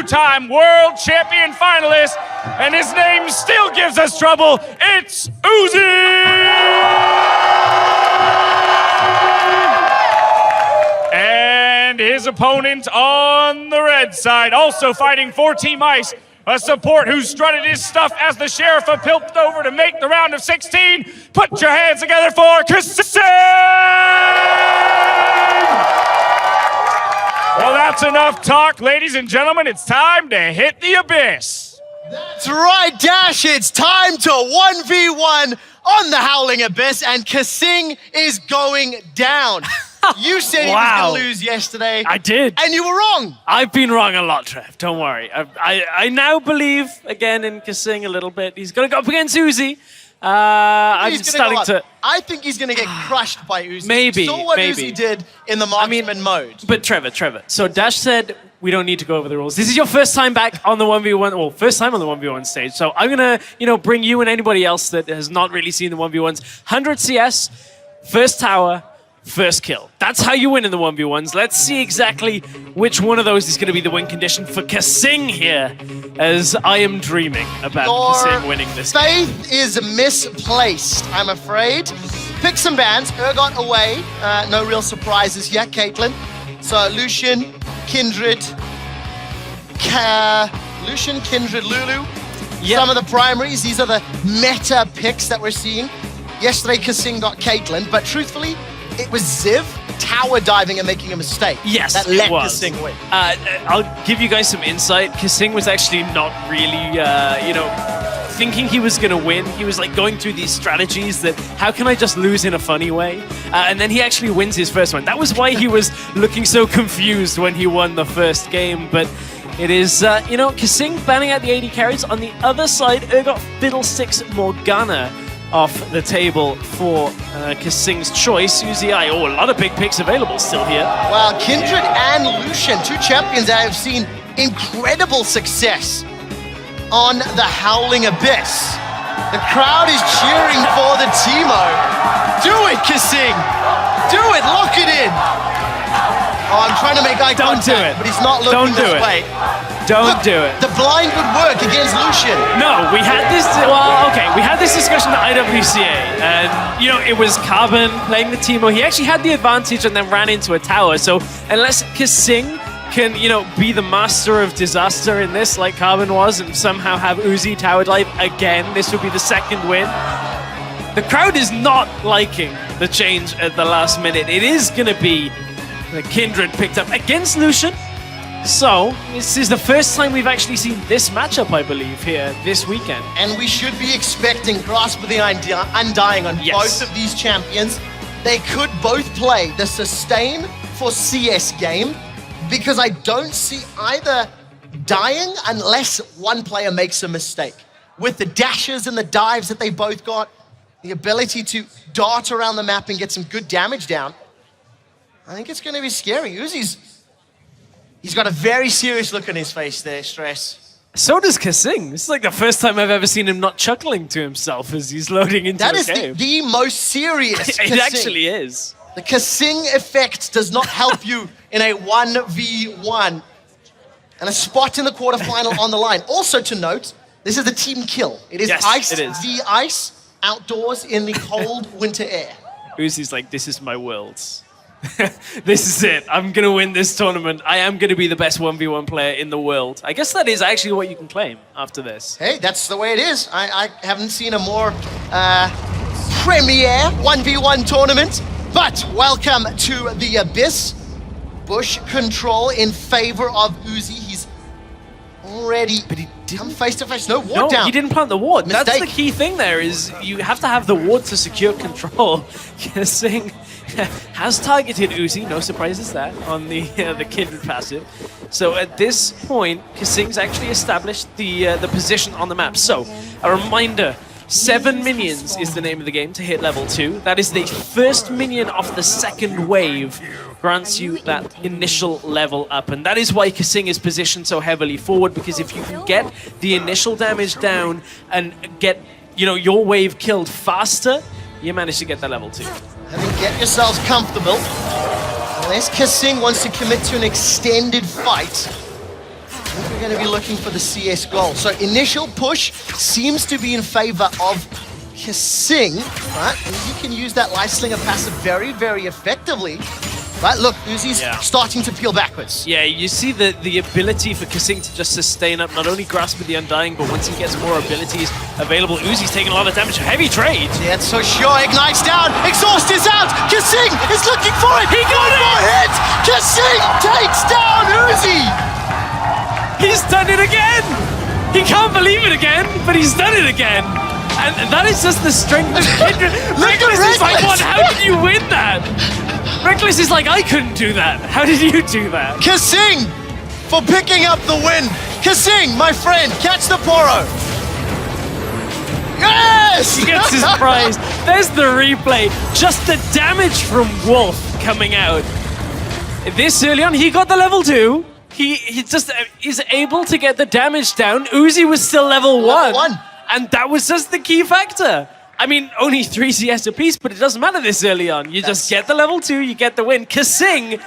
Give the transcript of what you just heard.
two-time world champion finalist, and his name still gives us trouble. It's Uzi! And his opponent on the red side, also fighting for Team Ice, a support who strutted his stuff as the Sheriff of Piltover to make the round of 16. Put your hands together for Kasing! Well, that's enough talk, ladies and gentlemen. It's time to hit the abyss. That's right, Dash. It's time to 1v1 on the Howling Abyss, and Kasing is going down. You said he was going to lose yesterday. I did. And you were wrong. I've been wrong a lot, Trev. Don't worry. I now believe, again, in Kasing a little bit. He's going to go up against Uzi. I'm starting to... I think he's going to get crushed by Uzi. Maybe, You saw what maybe. Uzi did in the marksman mode. But Trevor. So Dash said we don't need to go over the rules. This is your first time back on the 1v1, well, first time on the 1v1 stage. So I'm going to, bring you and anybody else that has not really seen the 1v1s. 100 CS, first tower, first kill. That's how you win in the 1v1s. Let's see exactly which one of those is going to be the win condition for Kasing here, as I am dreaming about Kasing winning this game. Faith is misplaced, I'm afraid. Pick some bans. Urgot away. No real surprises here. Caitlyn. So Lucian, Kindred, Lulu. Yep. Some of the primaries. These are the meta picks that we're seeing. Yesterday, Kasing got Caitlyn, but truthfully, it was Ziv tower diving and making a mistake. Yes, that it let was. Kasing win. I'll give you guys some insight. Kasing was actually not really, thinking he was going to win. He was like going through these strategies that, how can I just lose in a funny way? And then he actually wins his first one. That was why he was looking so confused when he won the first game. But it is, Kasing banning out the AD carries. On the other side, Urgot Fiddlesticks Morgana off the table for Kasing's choice. Uzi, a lot of big picks available still here. Wow, Kindred and Lucian, two champions that have seen incredible success on the Howling Abyss. The crowd is cheering for the Teemo. Do it, Kasing! Do it, lock it in! Oh, I'm trying to make eye contact, Don't do it. but he's not looking this way. Don't do it. The blind would work against Lucian. No, we had this, we had this discussion at IWCA, and, it was Carbon playing the Teemo. He actually had the advantage and then ran into a tower, so unless Kasing can, be the master of disaster in this, like Carbon was, and somehow have Uzi tower dive again, this would be the second win. The crowd is not liking the change at the last minute. It is going to be the Kindred picked up against Lucian. So, this is the first time we've actually seen this matchup, I believe, here this weekend. And we should be expecting Grasp of the Undying on both of these champions. They could both play the sustain for CS game, because I don't see either dying unless one player makes a mistake. With the dashes and the dives that they both got, the ability to dart around the map and get some good damage down, I think it's going to be scary. He's got a very serious look on his face there, Stress. So does Kasing. This is like the first time I've ever seen him not chuckling to himself as he's loading into that a is game. the most serious It Kasing. actually is. The Kasing effect does not help you in a 1v1. And a spot in the quarterfinal on the line. Also to note, this is a team kill. It is ice v ice, outdoors in the cold winter air. Uzi's like, this is my world. This is it. I'm going to win this tournament. I am going to be the best 1v1 player in the world. I guess that is actually what you can claim after this. Hey, that's the way it is. I haven't seen a more premier 1v1 tournament. But welcome to the Abyss. Bush control in favor of Uzi. He's already come face to face. No ward down. He didn't plant the ward. Mistake. That's the key thing there is you have to have the ward to secure control. Kasing has targeted Uzi, no surprises there, on the Kindred passive. So at this point, Kasing's actually established the position on the map. So, a reminder, 7 minions is the name of the game to hit level 2. That is the first minion of the second wave grants you that initial level up. And that is why Kasing is positioned so heavily forward, because if you can get the initial damage down and get, your wave killed faster, you manage to get that level 2. Get yourselves comfortable. Unless Kasing wants to commit to an extended fight, think we're going to be looking for the CS goal. So initial push seems to be in favor of Kasing, right? And you can use that Life Slinger passive very, very effectively. Right, look, Uzi's starting to peel backwards. Yeah, you see the ability for Kasing to just sustain up, not only Grasp of the Undying, but once he gets more abilities available, Uzi's taking a lot of damage. Heavy trade. Yeah, it's so sure. Ignite's down. Exhaust is out. Kasing is looking for it. He got it! One more hit. Kasing takes down Uzi. He's done it again! He can't believe it again, but he's done it again. And that is just the strength of Kindred. Reckless is like, what? How did you win that? Reckless is like, I couldn't do that. How did you do that? Kasing for picking up the win. Kasing, my friend, catch the Poro. Yes! He gets his prize. There's the replay. Just the damage from Wolf coming out. This early on, he got the level 2. He just is able to get the damage down. Uzi was still level 1. And that was just the key factor. I mean, only 3 CS apiece, but it doesn't matter this early on. You just get the level 2, you get the win. Kasing